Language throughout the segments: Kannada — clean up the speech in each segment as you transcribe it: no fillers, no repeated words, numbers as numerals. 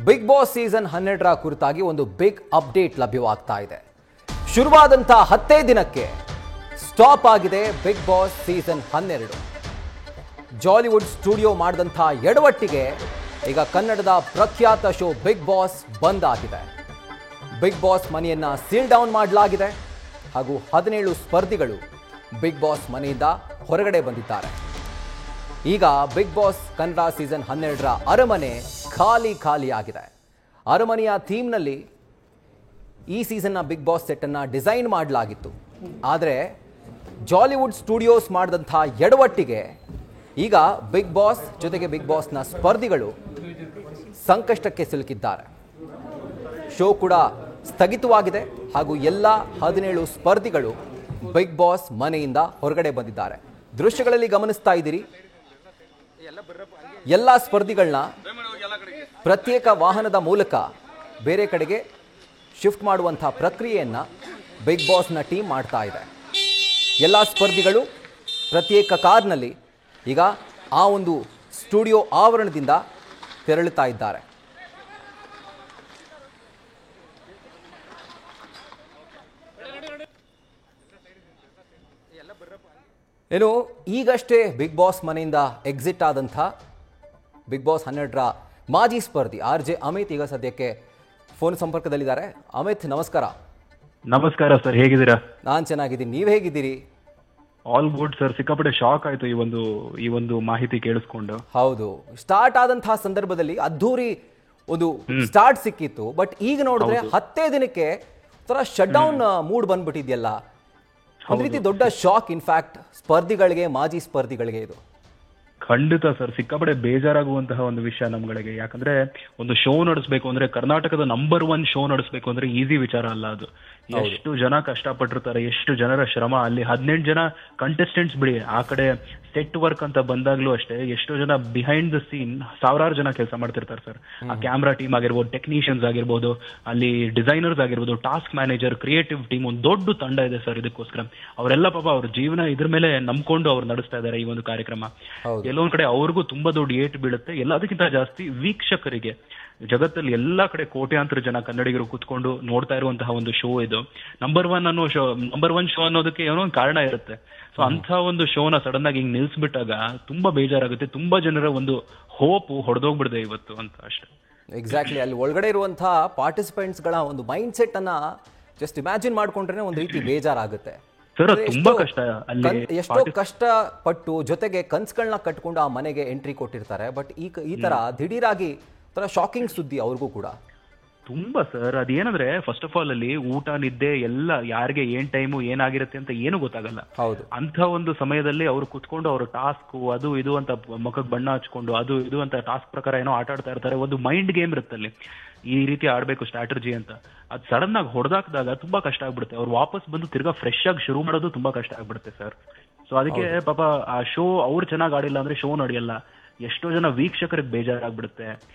ಬಿಗ್ ಬಾಸ್ ಸೀಸನ್ 12ರ ಕುರಿತಾಗಿ ಒಂದು ಬಿಗ್ ಅಪ್ಡೇಟ್ ಲಭ್ಯವಾಗ್ತಾ ಇದೆ. ಶುರುವಾದಂಥ 10 ದಿನಕ್ಕೆ ಸ್ಟಾಪ್ ಆಗಿದೆ big boss season 12. Jollywood studio ಮಾಡಿದಂಥ ಎಡವಟ್ಟಿಗೆ ಈಗ ಕನ್ನಡದ ಪ್ರಖ್ಯಾತ ಶೋ ಬಿಗ್ ಬಾಸ್ ಬಂದ್ ಆಗಿದೆ. ಬಿಗ್ ಬಾಸ್ ಮನೆಯನ್ನ ಸೀಲ್ ಡೌನ್ ಮಾಡಲಾಗಿದೆ ಹಾಗೂ 17 ಸ್ಪರ್ಧಿಗಳು ಬಿಗ್ ಬಾಸ್ ಮನೆಯಿಂದ ಹೊರಗಡೆ ಬಂದಿದ್ದಾರೆ. ಈಗ ಬಿಗ್ ಬಾಸ್ ಕನ್ನಡ ಸೀಸನ್ 12ರ ಅರಮನೆ ಖಾಲಿ ಆಗಿದೆ. ಅರಮನೆಯ ಥೀಮ್ನಲ್ಲಿ ಈ ಸೀಸನ್ನ ಬಿಗ್ ಬಾಸ್ ಸೆಟ್ಟನ್ನು ಡಿಸೈನ್ ಮಾಡಲಾಗಿತ್ತು. ಆದರೆ ಜಾಲಿವುಡ್ ಸ್ಟುಡಿಯೋಸ್ ಮಾಡಿದಂಥ ಎಡವಟ್ಟಿಗೆ ಈಗ ಬಿಗ್ ಬಾಸ್ ಜೊತೆಗೆ ಬಿಗ್ ಬಾಸ್ನ ಸ್ಪರ್ಧಿಗಳು ಸಂಕಷ್ಟಕ್ಕೆ ಸಿಲುಕಿದ್ದಾರೆ. ಶೋ ಕೂಡ ಸ್ಥಗಿತವಾಗಿದೆ ಹಾಗೂ ಎಲ್ಲ 17 ಸ್ಪರ್ಧಿಗಳು ಬಿಗ್ ಬಾಸ್ ಮನೆಯಿಂದ ಹೊರಗಡೆ ಬಂದಿದ್ದಾರೆ. ದೃಶ್ಯಗಳಲ್ಲಿ ಗಮನಿಸ್ತಾ ಇದ್ದೀರಿ, ಎಲ್ಲ ಸ್ಪರ್ಧಿಗಳನ್ನ ಪ್ರತ್ಯೇಕ ವಾಹನದ ಮೂಲಕ ಬೇರೆ ಕಡೆಗೆ ಶಿಫ್ಟ್ ಮಾಡುವಂಥ ಪ್ರಕ್ರಿಯೆಯನ್ನು ಬಿಗ್ ಬಾಸ್ನ ಟೀಮ್ ಮಾಡ್ತಾ ಇದೆ. ಎಲ್ಲ ಸ್ಪರ್ಧಿಗಳು ಪ್ರತ್ಯೇಕ ಕಾರ್ನಲ್ಲಿ ಈಗ ಆ ಒಂದು ಸ್ಟುಡಿಯೋ ಆವರಣದಿಂದ ತೆರಳುತ್ತಾ ಇದ್ದಾರೆ. ಏನು ಈಗಷ್ಟೇ ಬಿಗ್ ಬಾಸ್ ಮನೆಯಿಂದ ಎಕ್ಸಿಟ್ ಆದಂಥ ಬಿಗ್ ಬಾಸ್ 12ರ ಮಾಜಿ ಸ್ಪರ್ಧಿ RJ ಅಮಿತ್ ಈಗ ಸದ್ಯಕ್ಕೆ ಫೋನ್ ಸಂಪರ್ಕದಲ್ಲಿದ್ದಾರೆ. ಅಮಿತ್, ನಮಸ್ಕಾರ. ನಮಸ್ಕಾರ ಸರ್, ಹೇಗಿದ್ದೀರಾ? ನಾನು ಚೆನ್ನಾಗಿದ್ದೀನಿ, ನೀವು ಹೇಗಿದ್ದೀರಿ? All good sir. ಸಿಕ್ಕಾಪಟ್ಟೆ ಶಾಕ್ ಆಯ್ತು ಈ ಒಂದು ಮಾಹಿತಿ ಕೇಳಿಸ್ಕೊಂಡು. ಹೌದು, ಸ್ಟಾರ್ಟ್ ಆದಂತಹ ಸಂದರ್ಭದಲ್ಲಿ ಅದ್ಧೂರಿ ಒಂದು ಸ್ಟಾರ್ಟ್ ಸಿಕ್ಕಿತ್ತು. ಬಟ್ ಈಗ ನೋಡಿದ್ರೆ 10 ದಿನಕ್ಕೆ ತರ ಶಟ್ ಡೌನ್ ಮೂಡ್ ಬಂದ್ಬಿಟ್ಟಿದೆಯಲ್ಲ. ಒಂದು ರೀತಿ ದೊಡ್ಡ ಶಾಕ್ ಇನ್ಫ್ಯಾಕ್ಟ್ ಸ್ಪರ್ಧಿಗಳಿಗೆ, ಮಾಜಿ ಸ್ಪರ್ಧಿಗಳಿಗೆ. ಇದು ಖಂಡಿತ ಸರ್, ಸಿಕ್ಕಾಪಟ್ಟೆ ಬೇಜಾರಾಗುವಂತಹ ಒಂದು ವಿಷಯ ನಮ್ಗಳಿಗೆ. ಯಾಕಂದ್ರೆ ಒಂದು ಶೋ ನಡೆಸಬೇಕು ಅಂದ್ರೆ, ಕರ್ನಾಟಕದ ನಂಬರ್ 1 ಶೋ ನಡೆಸಬೇಕು ಅಂದ್ರೆ ಈಸಿ ವಿಚಾರ ಅಲ್ಲ ಅದು. ಎಷ್ಟು ಜನ ಕಷ್ಟಪಟ್ಟಿರ್ತಾರೆ, ಎಷ್ಟು ಜನರ ಶ್ರಮ. ಅಲ್ಲಿ 18 ಜನ ಕಂಟೆಸ್ಟೆಂಟ್ಸ್ ಬಿಡಿ, ಆ ಕಡೆ ಸೆಟ್ ವರ್ಕ್ ಅಂತ ಬಂದಾಗ್ಲೂ ಅಷ್ಟೇ ಎಷ್ಟೋ ಜನ ಬಿಹೈಂಡ್ ದ ಸೀನ್ ಸಾವಿರಾರು ಜನ ಕೆಲಸ ಮಾಡ್ತಿರ್ತಾರೆ ಸರ್. ಆ ಕ್ಯಾಮ್ರಾ ಟೀಮ್ ಆಗಿರ್ಬೋದು, ಟೆಕ್ನಿಷಿಯನ್ಸ್ ಆಗಿರ್ಬೋದು, ಅಲ್ಲಿ ಡಿಸೈನರ್ಸ್ ಆಗಿರ್ಬೋದು, ಟಾಸ್ಕ್ ಮ್ಯಾನೇಜರ್, ಕ್ರಿಯೇಟಿವ್ ಟೀಮ್, ಒಂದು ದೊಡ್ಡ ತಂಡ ಇದೆ ಸರ್ ಇದಕ್ಕೋಸ್ಕರ. ಅವರೆಲ್ಲ ಪಾಪ ಅವ್ರ ಜೀವನ ಇದ್ರ ಮೇಲೆ ನಂಬ್ಕೊಂಡು ಅವ್ರು ನಡೆಸ್ತಾ ಇದ್ದಾರೆ ಈ ಒಂದು ಕಾರ್ಯಕ್ರಮ. ಎಲ್ಲೊಂದ್ ಕಡೆ ಅವ್ರಿಗೂ ತುಂಬಾ ದೊಡ್ಡ ಏಟು ಬೀಳುತ್ತೆ. ಎಲ್ಲದಕ್ಕಿಂತ ಜಾಸ್ತಿ ವೀಕ್ಷಕರಿಗೆ, ಜಗತ್ತಲ್ಲಿ ಎಲ್ಲಾ ಕಡೆ ಕೋಟ್ಯಾಂತರ ಜನ ಕನ್ನಡಿಗರು ಕೂತ್ಕೊಂಡು ನೋಡ್ತಾ ಇರುವಂತಹ ಒಂದು ಶೋ ಇದು. ನಂಬರ್ 1 ಶೋ ಅನ್ನೋದಕ್ಕೆ ಏನೋ ಒಂದು ಕಾರಣ ಇರುತ್ತೆ. ಸೊ ಅಂತ ಒಂದು ಶೋನ ಸಡನ್ ಆಗಿ ಹಿಂಗ್ ನಿಲ್ಸ್ಬಿಟ್ಟಾಗ ತುಂಬಾ ಬೇಜಾರಾಗುತ್ತೆ. ತುಂಬಾ ಜನರ ಒಂದು ಹೋಪ್ ಹೊಡೆದೋಗ್ಬಿಡಿದೆ ಇವತ್ತು ಅಂತ ಅಷ್ಟೇ. ಎಕ್ಸಾಕ್ಟ್ಲಿ, ಅಲ್ಲಿ ಒಳಗಡೆ ಇರುವಂತಹ ಪಾರ್ಟಿಸಿಪೆಂಟ್ಸ್ ಗಳ ಒಂದು ಮೈಂಡ್ ಸೆಟ್ ಅನ್ನ ಜಸ್ಟ್ ಇಮ್ಯಾಜಿನ್ ಮಾಡ್ಕೊಂಡ್ರೆ ಒಂದು ರೀತಿ ಬೇಜಾರಾಗುತ್ತೆ ಸರ್. ತುಂಬಾ ಕಷ್ಟ, ಎಷ್ಟೋ ಕಷ್ಟಪಟ್ಟು ಜೊತೆಗೆ ಕನ್ಸ್ಗಳನ್ನ ಕಟ್ಕೊಂಡು ಆ ಮನೆಗೆ ಎಂಟ್ರಿ ಕೊಟ್ಟಿರ್ತಾರೆ. ಬಟ್ ಈ ತರ ದಿಢೀರಾಗಿ ತರ ಶಾಕಿಂಗ್ ಸುದ್ದಿ ಅವ್ರಿಗೂ ಕೂಡ ತುಂಬಾ ಸರ್. ಅದೇನಂದ್ರೆ ಫಸ್ಟ್ ಆಫ್ ಆಲ್ ಅಲ್ಲಿ ಊಟ, ನಿದ್ದೆ ಎಲ್ಲ ಯಾರಿಗೆ ಏನ್ ಟೈಮು ಏನಾಗಿರುತ್ತೆ ಅಂತ ಏನು ಗೊತ್ತಾಗಲ್ಲ. ಹೌದು, ಅಂತ ಒಂದು ಸಮಯದಲ್ಲಿ ಅವ್ರು ಕುತ್ಕೊಂಡು ಅವ್ರ ಟಾಸ್ಕ್ ಅದು ಇದು ಅಂತ ಮುಖಕ್ಕೆ ಬಣ್ಣ ಹಚ್ಕೊಂಡು ಅದು ಇದು ಅಂತ ಟಾಸ್ಕ್ ಪ್ರಕಾರ ಏನೋ ಆಟ ಆಡ್ತಾ ಇರ್ತಾರೆ. ಒಂದು ಮೈಂಡ್ ಗೇಮ್ ಇರುತ್ತೆ ಅಲ್ಲಿ, ಈ ರೀತಿ ಆಡ್ಬೇಕು ಸ್ಟ್ರಾಟಜಿ ಅಂತ. ಅದು ಸಡನ್ ಆಗಿ ಹೊಡೆದಾಕ್ದಾಗ ತುಂಬಾ ಕಷ್ಟ ಆಗ್ಬಿಡುತ್ತೆ. ಅವ್ರು ವಾಪಸ್ ಬಂದು ತಿರ್ಗಾ ಫ್ರೆಶ್ ಆಗಿ ಶುರು ಮಾಡೋದು ತುಂಬಾ ಕಷ್ಟ ಆಗ್ಬಿಡುತ್ತೆ ಸರ್. ಸೊ ಅದಕ್ಕೆ ಪಾಪ ಆ ಶೋ ಅವ್ರು ಚೆನ್ನಾಗಿ ಆಡಿಲ್ಲ ಅಂದ್ರೆ ಶೋ ನಡೆಯಲ್ಲ. ಎಷ್ಟೋ ಜನ ವೀಕ್ಷಕರಿಗೆ ಬೇಜಾರಾಗ್ಬಿಡುತ್ತೆ.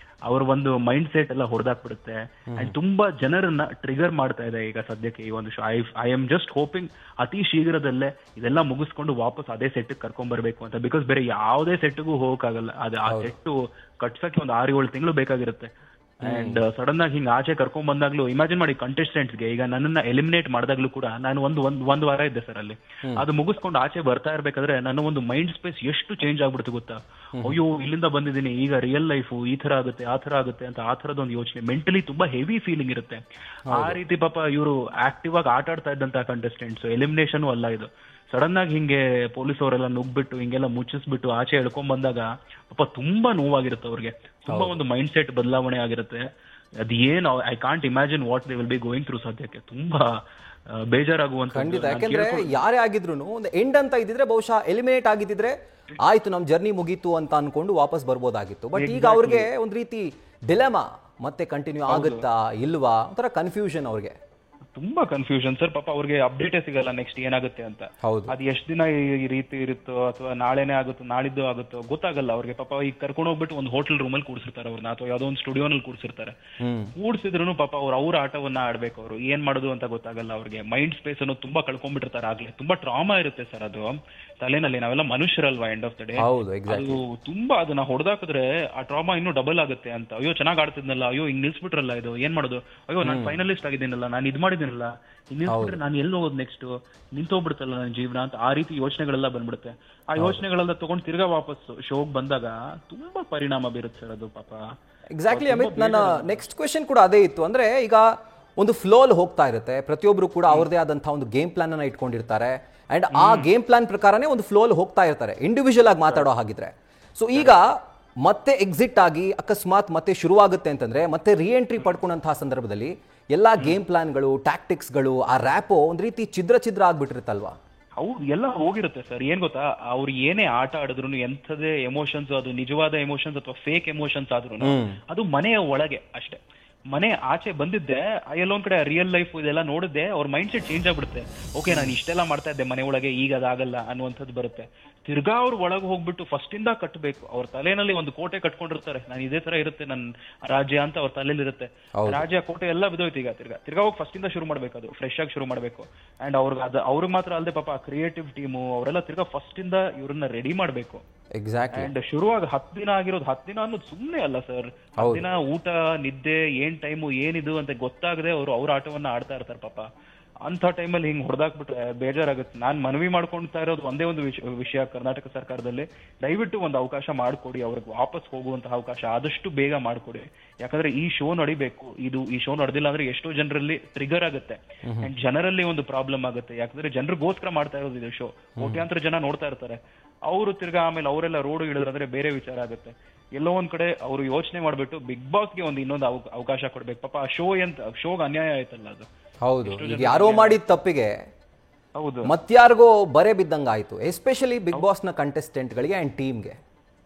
ಅವ್ರ ಒಂದು ಮೈಂಡ್ ಸೆಟ್ ಎಲ್ಲ ಹೊಡೆದಾಕ್ಬಿಡುತ್ತೆ. ಅಂಡ್ ತುಂಬಾ ಜನರನ್ನ ಟ್ರಿಗರ್ ಮಾಡ್ತಾ ಇದೆ ಈಗ ಸದ್ಯಕ್ಕೆ ಈ ಒಂದು show. I am just hoping ಅತಿ ಶೀಘ್ರದಲ್ಲೇ ಇದೆಲ್ಲ ಮುಗಿಸ್ಕೊಂಡು ವಾಪಸ್ ಅದೇ ಸೆಟ್ ಕರ್ಕೊಂಡ್ ಬರ್ಬೇಕು ಅಂತ. ಬಿಕಾಸ್ ಬೇರೆ ಯಾವುದೇ ಸೆಟ್ಗೂ ಹೋಗಕ್ಕಾಗಲ್ಲ. ಅದು ಆ ಸೆಟ್ ಕಟ್ಸಕ್ಕೆ ಒಂದು 6-7 ತಿಂಗಳು ಬೇಕಾಗಿರುತ್ತೆ. ಅಂಡ್ ಸಡನ್ ಆಗಿ ಹಿಂಗ್ ಆಚೆ ಕರ್ಕೊಂಡ್ ಬಂದಾಗ್ಲೂ ಇಮ್ಯಾಜಿನ್ ಮಾಡಿ, ಕಂಟೆಸ್ಟೆಂಟ್ಸ್ಗೆ ಈಗ ನನ್ನನ್ನ ಎಲಿಮಿನೇಟ್ ಮಾಡಿದಾಗ್ಲೂ ಕೂಡ ನಾನು ಒಂದು ವಾರ ಇದ್ದೆ ಸರ್ ಅಲ್ಲಿ. ಅದು ಮುಗಿಸ್ಕೊಂಡು ಆಚೆ ಬರ್ತಾ ಇರ್ಬೇಕಾದ್ರೆ ನನ್ನ ಒಂದು ಮೈಂಡ್ ಸ್ಪೇಸ್ ಎಷ್ಟು ಚೇಂಜ್ ಆಗ್ಬಿಡುತ್ತೆ ಗೊತ್ತಾ. ಅಯ್ಯೋ, ಇಲ್ಲಿಂದ ಬಂದಿದ್ದೀನಿ, ಈಗ ರಿಯಲ್ ಲೈಫು ಈ ತರ ಆಗುತ್ತೆ, ಆ ತರ ಆಗುತ್ತೆ ಅಂತ ಆ ತರದ ಒಂದು ಯೋಚನೆ, ಮೆಂಟಲಿ ತುಂಬಾ ಹೆವಿ ಫೀಲಿಂಗ್ ಇರುತ್ತೆ. ಆ ರೀತಿ ಪಾಪ ಇವರು ಆಕ್ಟಿವ್ ಆಗಿ ಆಟ ಆಡ್ತಾ ಇದ್ದಂತ ಕಂಟೆಸ್ಟೆಂಟ್ಸ್. ಎಲಿಮಿನೇಷನ್ ಅಲ್ಲ ಇದು. ಸಡನ್ ಆಗಿ ಹಿಂಗೆ ಪೊಲೀಸ್ ಅವರೆಲ್ಲ ನುಗ್ಬಿಟ್ಟು ಹಿಂಗೆಲ್ಲ ಮುಚ್ಚಿಸ್ಬಿಟ್ಟು ಆಚೆ ಎಳ್ಕೊಂಡ್ ಬಂದಾಗ ಪಾಪ ತುಂಬಾ ನೋವಾಗಿರುತ್ತೆ ಅವ್ರಿಗೆ. ತುಂಬಾ ಒಂದು ಮೈಂಡ್ ಸೆಟ್ ಬದಲಾವಣೆ ಆಗಿರುತ್ತೆ. ಅದೇನು I can't imagine what they will be going through. ಸದ್ಯಕ್ಕೆ ತುಂಬಾ ಬೇಜಾರಾಗುವಂತ. ಖಂಡಿತ, ಯಾಕೆಂದ್ರೆ ಯಾರೇ ಆಗಿದ್ರು ಒಂದು ಎಂಡ್ ಅಂತ ಇದ್ದಿದ್ರೆ ಬಹುಶಃ ಎಲಿಮಿನೇಟ್ ಆಗಿದ್ದಿದ್ರೆ ಆಯ್ತು, ನಮ್ ಜರ್ನಿ ಮುಗೀತು ಅಂತ ಅನ್ಕೊಂಡು ವಾಪಸ್ ಬರ್ಬೋದಾಗಿತ್ತು. ಬಟ್ ಈಗ ಅವ್ರಿಗೆ ಒಂದ್ ರೀತಿ ಡಿಲೆಮಾ, ಮತ್ತೆ ಕಂಟಿನ್ಯೂ ಆಗುತ್ತಾ ಇಲ್ವಾ, ಒಂಥರ ಕನ್ಫ್ಯೂಷನ್ ಅವ್ರಿಗೆ. ತುಂಬಾ ಕನ್ಫ್ಯೂಷನ್ ಸರ್. ಪಾಪ ಅವ್ರಿಗೆ ಅಪ್ಡೇಟೇ ಸಿಗಲ್ಲ ನೆಕ್ಸ್ಟ್ ಏನಾಗುತ್ತೆ ಅಂತ. ಅದು ಎಷ್ಟು ದಿನ ಈ ರೀತಿ ಇರುತ್ತೋ ಅಥವಾ ನಾಳೆನೇ ಆಗುತ್ತೋ ನಾಳಿದ್ದು ಆಗುತ್ತೋ ಗೊತ್ತಾಗಲ್ಲ ಅವ್ರಿಗೆ. ಪಾಪ ಈಗ ಕರ್ಕೊಂಡು ಹೋಗ್ಬಿಟ್ಟು ಒಂದು ಹೋಟೆಲ್ ರೂಮಲ್ಲಿ ಕೂಡ್ಸಿರ್ತಾರೆ ಅವ್ರನ್ನ, ಅಥವಾ ಯಾವ್ದೋ ಒಂದು ಸ್ಟುಡಿಯೋನಲ್ಲಿ ಕೂಡ್ಸಿರ್ತಾರೆ. ಕೂಡ್ಸಿದ್ರು ಪಾಪ ಅವ್ರ ಆಟವನ್ನ ಆಡ್ಬೇಕು. ಅವರು ಏನ್ ಮಾಡೋದು ಅಂತ ಗೊತ್ತಾಗಲ್ಲ ಅವ್ರಿಗೆ. ಮೈಂಡ್ ಸ್ಪೇಸ್ ಅನ್ನೋದು ತುಂಬಾ ಕಳ್ಕೊಂಡ್ಬಿಟ್ಟಿರ್ತಾರೆ ಆಗ್ಲೇ. ತುಂಬಾ ಟ್ರಾಮಾ ಇರುತ್ತೆ ಸರ್ ಅದು ತಲೆನಲ್ಲಿ. ನಾವೆಲ್ಲ ಮನುಷ್ಯರಲ್ವಾ ಎಂಡ್ ಆಫ್ ದ ಡೇ. ಅದು ತುಂಬಾ ಅದನ್ನ ಹೊಡೆದಾಕಿದ್ರೆ ಆ ಟ್ರಾಮಾ ಇನ್ನೂ ಡಬಲ್ ಆಗುತ್ತೆ ಅಂತ. ಅಯ್ಯೋ ಚೆನ್ನಾಗ್ ಆಡ್ತಿದ್ನಲ್ಲ, ಅಯ್ಯೋ ಹಿಂಗ್ ನಿಲ್ಸ್ಬಿಟ್ರಲ್ಲ, ಇದು ಏನ್ ಮಾಡೋದು, ಅಯ್ಯೋ ನಾನು ಫೈನಲಿಸ್ಟ್ ಆಗಿದ್ದೀನಲ್ಲ, ನಾನು ಇದ್ ಮಾಡಿದ್ದೀನಲ್ಲ, ನಿಲ್ಸ್ಬಿಟ್ರೆ ನಾನು ಎಲ್ಲಿ ಹೋಗೋದು ನೆಕ್ಸ್ಟ್, ನಿಂತೋಗ್ಬಿಡುತ್ತಲ್ಲ ನನ್ನ ಜೀವನ ಅಂತ ಆ ರೀತಿ ಯೋಚನೆಗಳೆಲ್ಲ ಬಂದ್ಬಿಡುತ್ತೆ. ಆ ಯೋಚನೆಗಳೆಲ್ಲ ತಗೊಂಡು ತಿರ್ಗಾ ವಾಪಸ್ ಶೋಗ್ ಬಂದಾಗ ತುಂಬಾ ಪರಿಣಾಮ ಬೀರುತ್ತೆ ಸರ್ ಅದು ಪಾಪ. ಎಕ್ಸಾಕ್ಟ್ಲಿ ಅಮಿತ್, ನನ್ನ ನೆಕ್ಸ್ಟ್ ಕ್ವೆಶನ್ ಕೂಡ ಅದೇ ಇತ್ತು. ಅಂದ್ರೆ ಈಗ ಒಂದು ಫ್ಲೋಲ್ ಹೋಗ್ತಾ ಇರುತ್ತೆ, ಪ್ರತಿಯೊಬ್ರು ಕೂಡ ಅವ್ರದೇ ಆದಂತಹ ಒಂದು ಗೇಮ್ ಪ್ಲಾನ್ ಅನ್ನ ಇಟ್ಕೊಂಡಿರ್ತಾರೆ. ಅಂಡ್ ಆ ಗೇಮ್ ಪ್ಲಾನ್ ಪ್ರಕಾರನೇ ಒಂದು ಫ್ಲೋಲ್ ಹೋಗ್ತಾ ಇರ್ತಾರೆ ಇಂಡಿವಿಜುವಲ್ ಆಗಿ ಮಾತಾಡೋ ಹಾಗಿದ್ರೆ. ಸೊ ಈಗ ಮತ್ತೆ ಎಕ್ಸಿಟ್ ಆಗಿ ಅಕಸ್ಮಾತ್ ಮತ್ತೆ ಶುರುವಾಗುತ್ತೆ ಅಂತಂದ್ರೆ ಮತ್ತೆ ರೀ ಎಂಟ್ರಿ ಪಡ್ಕೊಂಡಂತಹ ಸಂದರ್ಭದಲ್ಲಿ ಎಲ್ಲಾ ಗೇಮ್ ಪ್ಲಾನ್ಗಳು, ಟ್ಯಾಕ್ಟಿಕ್ಸ್ಗಳು, ಆ ರ್ಯಾಪೋ ಒಂದ್ ರೀತಿ ಛಿದ್ರ ಆಗ್ಬಿಟ್ಟಿರುತ್ತಲ್ವಾ? ಹೌದು, ಎಲ್ಲ ಹೋಗಿರುತ್ತೆ ಸರ್. ಏನ್ ಗೊತ್ತಾ, ಅವ್ರು ಏನೇ ಆಟ ಆಡಿದ್ರು, ಎಂಥದೇ ಎಮೋಷನ್ಸ್, ಅದು ನಿಜವಾದ ಎಮೋಷನ್ಸ್ ಅಥವಾ ಫೇಕ್ ಎಮೋಷನ್ಸ್ ಆದ್ರೂ ಅದು ಮನೆಯ ಒಳಗೆ ಅಷ್ಟೇ. ಮನೆ ಆಚೆ ಬಂದಿದ್ದೆ ಎಲ್ಲೊಂದ್ ಕಡೆ ರಿಯಲ್ ಲೈಫ್ ಇದೆಲ್ಲ ನೋಡಿದ್ದೆ, ಅವ್ರ ಮೈಂಡ್ ಸೆಟ್ ಚೇಂಜ್ ಆಗ್ಬಿಡುತ್ತೆ. ಓಕೆ, ನಾನು ಇಷ್ಟೆಲ್ಲ ಮಾಡ್ತಾ ಇದ್ದೆ ಮನೆ ಒಳಗೆ, ಈಗ ಅದಾಗಲ್ಲ ಅನ್ನುವಂಥದ್ದು ಬರುತ್ತೆ. ತಿರ್ಗಾ ಅವ್ರ ಒಳಗೆ ಹೋಗ್ಬಿಟ್ಟು ಫಸ್ಟ್ ಇಂದ ಕಟ್ಟಬೇಕು. ಅವ್ರ ತಲೆನಲ್ಲಿ ಒಂದು ಕೋಟೆ ಕಟ್ಕೊಂಡಿರ್ತಾರೆ, ನಾನು ಇದೇ ತರ ಇರುತ್ತೆ ನನ್ನ ರಾಜ್ಯ ಅಂತ ಅವ್ರ ತಲೆಯಲ್ಲಿ ಇರುತ್ತೆ. ರಾಜ್ಯ ಕೋಟೆ ಎಲ್ಲ ಬಿದ್ದೋಯ್ತು. ಈಗ ತಿರ್ಗಾ ಹೋಗಿ ಫಸ್ಟ್ ಇಂದ ಶುರು ಮಾಡ್ಬೇಕು, ಅದು ಫ್ರೆಶ್ ಆಗಿ ಶುರು ಮಾಡ್ಬೇಕು. ಅಂಡ್ ಅವ್ರಿಗೆ ಮಾತ್ರ ಅಲ್ಲದೆ ಪಾಪ ಕ್ರಿಯೇಟಿವ್ ಟೀಮು ಅವರೆಲ್ಲ ತಿರ್ಗಾ ಫಸ್ಟ್ ಇಂದ ಇವ್ರನ್ನ ರೆಡಿ ಮಾಡ್ಬೇಕು. ಅಂಡ್ ಶುರುವಾಗಿ 10 ದಿನ ಆಗಿರೋದು, 10 ದಿನ ಅನ್ನೋದು ಸುಮ್ನೆ ಅಲ್ಲ ಸರ್. 10 ದಿನ ಊಟ ನಿದ್ದೆ ಏನ್ ಟೈಮು ಏನಿದು ಅಂತ ಗೊತ್ತಾಗದೆ ಅವ್ರ ಆಟವನ್ನ ಆಡ್ತಾ ಇರ್ತಾರೆ ಪಾಪ. ಅಂತ ಟೈಮಲ್ಲಿ ಹಿಂಗ್ ಹೊಡೆದಾಕ್ಬಿಟ್ರೆ ಬೇಜಾರಾಗುತ್ತೆ. ನಾನ್ ಮನವಿ ಮಾಡ್ಕೊಳ್ತಾ ಇರೋದು ಒಂದೇ ಒಂದು ವಿಷಯ, ಕರ್ನಾಟಕ ಸರ್ಕಾರದಲ್ಲಿ ದಯವಿಟ್ಟು ಒಂದು ಅವಕಾಶ ಮಾಡ್ಕೊಡಿ, ಅವ್ರಿಗೆ ವಾಪಸ್ ಹೋಗುವಂತಹ ಅವಕಾಶ ಆದಷ್ಟು ಬೇಗ ಮಾಡ್ಕೊಡಿ. ಯಾಕಂದ್ರೆ ಈ ಶೋ ನಡಿಬೇಕು. ಈ ಶೋ ನಡೆದಿಲ್ಲ ಅಂದ್ರೆ ಎಷ್ಟೋ ಜನರಲ್ಲಿ ಟ್ರಿಗರ್ ಆಗುತ್ತೆ ಅಂಡ್ ಜನರಲ್ಲಿ ಒಂದು ಪ್ರಾಬ್ಲಮ್ ಆಗುತ್ತೆ. ಯಾಕಂದ್ರೆ ಜನರಿಗೋಸ್ಕರ ಮಾಡ್ತಾ ಇರೋದು ಇದು ಶೋ. ಕೋಟ್ಯಾಂತರ ಜನ ನೋಡ್ತಾ ಇರ್ತಾರೆ. ಅವರು ತಿರ್ಗಾ ಆಮೇಲೆ ಅವರೆಲ್ಲ ರೋಡ್ ಇಳಿದ್ರೆ ಬೇರೆ ವಿಚಾರ ಆಗುತ್ತೆ. ಎಲ್ಲೋ ಒಂದ್ ಕಡೆ ಅವರು ಯೋಚನೆ ಮಾಡ್ಬಿಟ್ಟು ಬಿಗ್ ಬಾಸ್ಗೆ ಒಂದು ಇನ್ನೊಂದು ಅವಕಾಶ ಕೊಡ್ಬೇಕು. ಪಾಪ ಆ ಶೋಗ್ ಅನ್ಯಾಯ ಆಯ್ತಲ್ಲ ಅದು. ಹೌದು, ಯಾರೋ ಮಾಡಿದ ತಪ್ಪಿಗೆ ಹೌದು ಮತ್ಯಾರಿಗೋ ಬರೆ ಬಿದ್ದಂಗ ಆಯ್ತು, ಎಸ್ಪೆಷಲಿ ಬಿಗ್ ಬಾಸ್ ನ ಕಂಟೆಸ್ಟೆಂಟ್ ಗಳಿಗೆ ಅಂಡ್ ಟೀಮ್ಗೆ.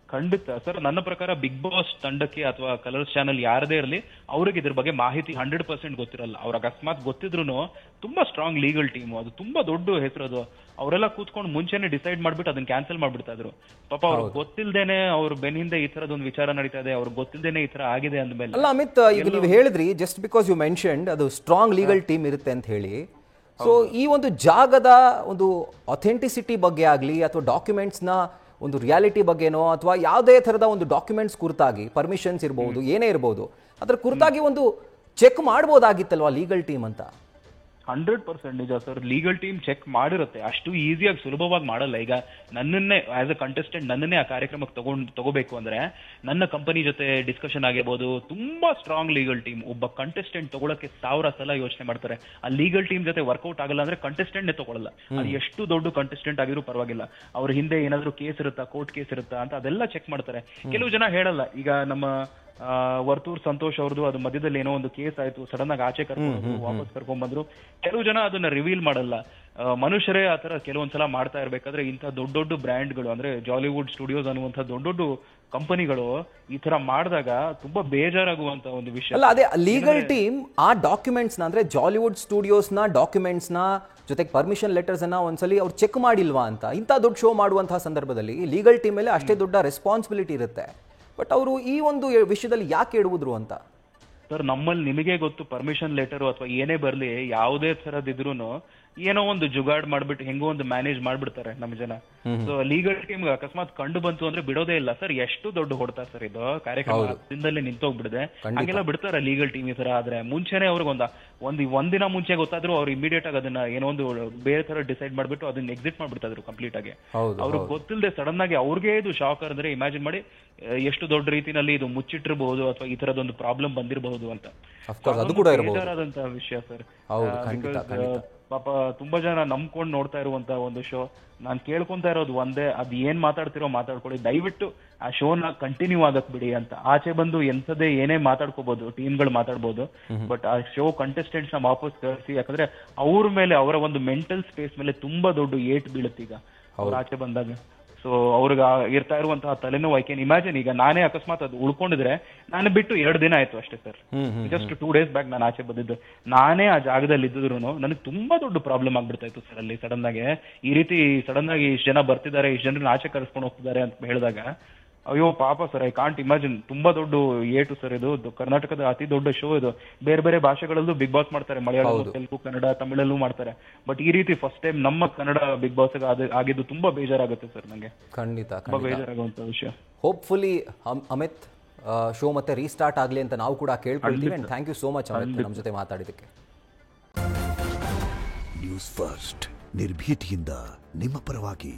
ಖಂಡಿತ ಸರ್, ನನ್ನ ಪ್ರಕಾರ ಬಿಗ್ ಬಾಸ್ ತಂಡಕ್ಕೆ ಅಥವಾ ಕಲರ್ಸ್ ಚಾನಲ್ ಯಾರದೇ ಇರಲಿ, ಅವ್ರಿಗೆ ಇದ್ರ ಬಗ್ಗೆ ಮಾಹಿತಿ 100% ಗೊತ್ತಿರಲ್ಲ. ಅವ್ರ ಅಕಸ್ಮಾತ್ ಗೊತ್ತಿದ್ರು ತುಂಬಾ ಸ್ಟ್ರಾಂಗ್ ಲೀಗಲ್ ಟೀಮ್, ಅದು ತುಂಬಾ ದೊಡ್ಡ ಹೆಸರು ಅದು. ಅವರೆಲ್ಲ ಕೂತ್ಕೊಂಡು ಮುಂಚೆನೆ ಡಿಸೈಡ್ ಮಾಡ್ಬಿಟ್ಟು ಅದನ್ನ ಕ್ಯಾನ್ಸಲ್ ಮಾಡ್ಬಿಡ್ತಾ ಇದ್ರು. ಪಾಪ ಅವ್ರಿಗೆ ಗೊತ್ತಿಲ್ದೇನೆ ಅವ್ರ ಬೆನ್ನಿಂದ ಈ ತರದೊಂದು ವಿಚಾರ ನಡೀತಾ ಇದೆ, ಅವ್ರಿಗೆ ಗೊತ್ತಿಲ್ದೇನೆ ಈ ತರ ಆಗಿದೆ ಅಂದ್ಮೇಲೆ. ಅಲ್ಲ ಅಮಿತ್, ಈಗ ನೀವು ಹೇಳಿದ್ರಿ ಜಸ್ಟ್ ಬಿಕಾಸ್ ಯು ಮೆನ್ಷನ್ಡ್ ಅದು ಸ್ಟ್ರಾಂಗ್ ಲೀಗಲ್ ಟೀಮ್ ಇರುತ್ತೆ ಅಂತ ಹೇಳಿ. ಸೊ ಈ ಒಂದು ಜಾಗದ ಒಂದು ಅಥೆಂಟಿಸಿಟಿ ಬಗ್ಗೆ ಆಗಲಿ ಅಥವಾ ಡಾಕ್ಯುಮೆಂಟ್ಸ್ನ ಒಂದು ರಿಯಾಲಿಟಿ ಬಗ್ಗೆನೋ ಅಥವಾ ಯಾವುದೇ ಥರದ ಒಂದು ಡಾಕ್ಯುಮೆಂಟ್ಸ್ ಕುರಿತಾಗಿ ಪರ್ಮಿಷನ್ಸ್ ಇರ್ಬೋದು, ಏನೇ ಇರ್ಬೋದು, ಅದರ ಕುರಿತಾಗಿ ಒಂದು ಚೆಕ್ ಮಾಡ್ಬೋದಾಗಿತ್ತಲ್ವಾ ಲೀಗಲ್ ಟೀಮ್ ಅಂತ? 100% ನಿಜ ಸರ್. ಲೀಗಲ್ ಟೀಮ್ ಚೆಕ್ ಮಾಡಿರುತ್ತೆ, ಅಷ್ಟು ಈಸಿಯಾಗಿ ಸುಲಭವಾಗಿ ಮಾಡಲ್ಲ. ಈಗ ನನ್ನನ್ನೇ ಆಸ್ ಅ ಕಂಟೆಸ್ಟೆಂಟ್ ನನ್ನನ್ನೇ ಆ ಕಾರ್ಯಕ್ರಮಕ್ಕೆ ತಗೋಬೇಕು ಅಂದ್ರೆ ನನ್ನ ಕಂಪನಿ ಜೊತೆ ಡಿಸ್ಕಷನ್ ಆಗಿರ್ಬೋದು, ತುಂಬಾ ಸ್ಟ್ರಾಂಗ್ ಲೀಗಲ್ ಟೀಮ್. ಒಬ್ಬ ಕಂಟೆಸ್ಟೆಂಟ್ ತಗೊಳಕ್ಕೆ 1000 ಸಲ ಯೋಚನೆ ಮಾಡ್ತಾರೆ. ಆ ಲೀಗಲ್ ಟೀಮ್ ಜೊತೆ ವರ್ಕೌಟ್ ಆಗಲ್ಲ ಅಂದ್ರೆ ಕಂಟೆಸ್ಟೆಂಟ್ ತಗೊಳ್ಳಲ್ಲ. ಅದು ಎಷ್ಟು ದೊಡ್ಡ ಕಂಟೆಸ್ಟೆಂಟ್ ಆಗಿದ್ರು ಪರವಾಗಿಲ್ಲ, ಅವ್ರ ಹಿಂದೆ ಏನಾದ್ರು ಕೇಸ್ ಇರುತ್ತಾ, ಕೋರ್ಟ್ ಕೇಸ್ ಇರುತ್ತಾ ಅಂತ ಅದೆಲ್ಲ ಚೆಕ್ ಮಾಡ್ತಾರೆ. ಕೆಲವು ಜನ ಹೇಳಲ್ಲ. ಈಗ ನಮ್ಮ ವರ್ತೂರ್ ಸಂತೋಷ್ ಅವ್ರದ್ದು ಅದು ಮಧ್ಯದಲ್ಲಿ ಏನೋ ಒಂದು ಕೇಸ್ ಆಯ್ತು, ಸಡನ್ ಆಗಿ ಆಚೆ ಕರ್ಕೊಂಡು ವಾಪಸ್ ಕರ್ಕೊಂಡ್ ಬಂದ್ರು. ಕೆಲವು ಜನ ಅದನ್ನ ರಿವೀಲ್ ಮಾಡಲ್ಲ. ಮನುಷ್ಯರೇ ಆತರ ಕೆಲವೊಂದ್ಸಲ ಮಾಡ್ತಾ ಇರ್ಬೇಕಾದ್ರೆ ಇಂಥ ದೊಡ್ಡ ಬ್ರ್ಯಾಂಡ್ಗಳು ಅಂದ್ರೆ ಜಾಲಿವುಡ್ ಸ್ಟುಡಿಯೋಸ್ ಅನ್ನುವಂಥ ದೊಡ್ಡ ಕಂಪನಿಗಳು ಈ ತರ ಮಾಡಿದಾಗ ತುಂಬಾ ಬೇಜಾರಾಗುವಂತ ಒಂದು ವಿಷಯ. ಅಲ್ಲ, ಅದೇ ಲೀಗಲ್ ಟೀಮ್ ಆ ಡಾಕ್ಯುಮೆಂಟ್ಸ್ ನ ಅಂದ್ರೆ ಜಾಲಿವುಡ್ ಸ್ಟುಡಿಯೋಸ್ ನ ಡಾಕ್ಯುಮೆಂಟ್ಸ್ ನ ಜೊತೆಗೆ ಪರ್ಮಿಷನ್ ಲೆಟರ್ಸ್ ಅನ್ನ ಒಂದ್ಸಲಿ ಅವ್ರು ಚೆಕ್ ಮಾಡಿಲ್ವಾ ಅಂತ. ಇಂಥ ದೊಡ್ಡ ಶೋ ಮಾಡುವಂತಹ ಸಂದರ್ಭದಲ್ಲಿ ಲೀಗಲ್ ಟೀಮ್ ಮೇಲೆ ಅಷ್ಟೇ ದೊಡ್ಡ ರೆಸ್ಪಾನ್ಸಿಬಿಲಿಟಿ ಇರುತ್ತೆ. ಬಟ್ ಅವರು ಈ ಒಂದು ವಿಷಯದಲ್ಲಿ ಯಾಕೆ ಎಡುವುದ್ರು ಅಂತ ಸರ್, ನಮ್ಮಲ್ಲಿ ನಿಮಗೆ ಗೊತ್ತು, ಪರ್ಮಿಷನ್ ಲೆಟರ್ ಅಥವಾ ಏನೇ ಬರ್ಲಿ ಯಾವುದೇ ತರದಿದ್ರು ಏನೋ ಒಂದು ಜುಗಾಡ್ ಮಾಡ್ಬಿಟ್ಟು ಹೆಂಗೋ ಒಂದು ಮ್ಯಾನೇಜ್ ಮಾಡ್ಬಿಡ್ತಾರೆ ನಮ್ಮ ಜನ. ಸೊ ಲೀಗಲ್ ಟೀಮ್ ಅಕಸ್ಮಾತ್ ಕಂಡು ಬಂತು ಅಂದ್ರೆ ಬಿಡೋದೇ ಇಲ್ಲ ಸರ್. ಎಷ್ಟು ದೊಡ್ಡ ಹೊಡ್ತಾ ಸರ್ ಇದು ಕಾರ್ಯಕ್ರಮದಿಂದಲೇ ನಿಂತೋಗ್ಬಿಡಿದೆ. ಹಂಗೆಲ್ಲ ಬಿಡ್ತಾರ ಲೀಗಲ್ ಟೀಮ್ ಈ ತರ ಆದ್ರೆ. ಮುಂಚೆನೆ ಅವ್ರಿಗೆ ಒಂದಿನ ಮುಂಚೆ ಗೊತ್ತಾದ್ರು ಅವ್ರು ಇಮಿಡಿಯೇಟ್ ಆಗಿ ಅದನ್ನ ಏನೋ ಒಂದು ಬೇರೆ ತರ ಡಿಸೈಡ್ ಮಾಡ್ಬಿಟ್ಟು ಅದನ್ನ ಎಕ್ಸಿಟ್ ಮಾಡ್ಬಿಡ್ತಾ ಇದ್ರು ಕಂಪ್ಲೀಟ್ ಆಗಿ. ಅವ್ರಿಗೆ ಗೊತ್ತಿಲ್ಲದೆ ಸಡನ್ ಆಗಿ ಅವ್ರಿಗೆ ಇದು ಶಾಕರ್ ಅಂದ್ರೆ ಇಮ್ಯಾಜಿನ್ ಮಾಡಿ ಎಷ್ಟು ದೊಡ್ಡ ರೀತಿನಲ್ಲಿ ಇದು ಮುಚ್ಚಿಟ್ಟಿರಬಹುದು ಅಥವಾ ಈ ತರದೊಂದು ಪ್ರಾಬ್ಲಮ್ ಬಂದಿರಬಹುದು ಅಂತ. ಬೇಜಾರಾದಂತಹ ವಿಷಯ ಸರ್. ಪಾಪ ತುಂಬಾ ಜನ ನಂಬ್ಕೊಂಡು ನೋಡ್ತಾ ಇರುವಂತ ಒಂದು ಶೋ. ನಾನ್ ಕೇಳ್ಕೊಂತ ಇರೋದು ಒಂದೇ, ಅದ್ ಏನ್ ಮಾತಾಡ್ತಿರೋ ಮಾತಾಡ್ಕೊಳ್ಳಿ, ದಯವಿಟ್ಟು ಆ ಶೋನ ಕಂಟಿನ್ಯೂ ಆಗಕ್ ಬಿಡಿ ಅಂತ. ಆಚೆ ಬಂದು ಎಂಥದೇ ಏನೇ ಮಾತಾಡ್ಕೋಬಹುದು, ಟೀಮ್ಗಳು ಮಾತಾಡ್ಬೋದು, ಬಟ್ ಆ ಶೋ ಕಂಟೆಸ್ಟೆಂಟ್ಸ್ ನ ವಾಪಸ್ ಕಳಿಸಿ. ಯಾಕಂದ್ರೆ ಅವ್ರ ಮೇಲೆ, ಅವರ ಒಂದು ಮೆಂಟಲ್ ಸ್ಪೇಸ್ ಮೇಲೆ ತುಂಬಾ ದೊಡ್ಡ ಏಟ್ ಬೀಳುತ್ತೆ ಈಗ ಅವ್ರ ಆಚೆ ಬಂದಾಗ. ಸೊ ಅವ್ರಿಗೆ ಇರ್ತಾ ಇರುವಂತಹ ತಲೆನೋವು ಐ ಕ್ಯಾನ್ ಇಮ್ಯಾಜಿನ್. ಈಗ ನಾನೇ ಅಕಸ್ಮಾತ್ ಅದು ಉಳ್ಕೊಂಡಿದ್ರೆ ನಾನು ಬಿಟ್ಟು 2 ದಿನ ಆಯ್ತು ಅಷ್ಟೇ ಸರ್. ಜಸ್ಟ್ 2 days ಬ್ಯಾಕ್ ನಾನು ಆಚೆ ಬಂದಿದ್ದು. ನಾನೇ ಆ ಜಾಗದಲ್ಲಿ ಇದ್ದಿದ್ರು ನನಗೆ ತುಂಬಾ ದೊಡ್ಡ ಪ್ರಾಬ್ಲಮ್ ಆಗ್ಬಿಡ್ತಾ ಇತ್ತು ಸರ್. ಅಲ್ಲಿ ಸಡನ್ ಆಗಿ ಈ ರೀತಿ ಸಡನ್ ಆಗಿ ಇಷ್ಟು ಜನ ಬರ್ತಿದ್ದಾರೆ, ಇಷ್ಟು ಜನರನ್ನ ಆಚೆ ಕರೆಸ್ಕೊಂಡು ಹೋಗ್ತಿದ್ದಾರೆ ಅಂತ ಹೇಳಿದಾಗ ಅಯ್ಯೋ ಪಾಪ ಸರ್, ಐ ಕಾಂಟ್ ಇಮ್ಯಾಜಿನ್. ತುಂಬಾ ದೊಡ್ಡ ಏಟು ಸರ್ ಇದು. ಕರ್ನಾಟಕದ ಅತಿ ದೊಡ್ಡ ಶೋ ಇದು. ಬೇರೆ ಬೇರೆ ಭಾಷೆಗಳಲ್ಲೂ ಬಿಗ್ ಬಾಸ್ ಮಾಡ್ತಾರೆ, ಮಲಯಾಳಂ, ತೆಲುಗು, ಕನ್ನಡ, ತಮಿಳಲ್ಲೂ ಮಾಡ್ತಾರೆ. ಬಟ್ ಈ ರೀತಿ ಫಸ್ಟ್ ಟೈಮ್ ನಮ್ಮ ಕನ್ನಡ ಬಿಗ್ ಬಾಸ್ ಆಗಿದ್ದು ತುಂಬಾ ಬೇಜಾರಾಗುತ್ತೆ ಸರ್ ನಂಗೆ. ಖಂಡಿತ ತುಂಬಾ ಬೇಜಾರಾಗುವಂತ ವಿಷಯ. ಹೋಪ್ಫುಲಿ ಅಮಿತ್ ಶೋ ಮತ್ತೆ ರೀಸ್ಟಾರ್ಟ್ ಆಗಲಿ ಅಂತ ನಾವು ಕೂಡ ಕೇಳ್ಕೊಳ್ತೀವಿ. And thank you so much Amit ನಮ್ಮ ಜೊತೆ ಮಾತಾಡಿದ್ದಕ್ಕೆ. ನ್ಯೂಸ್ ಫಸ್ಟ್ ನಿರ್ಭೀತಿಯಿಂದ ನಿಮ್ಮ ಪರವಾಗಿ.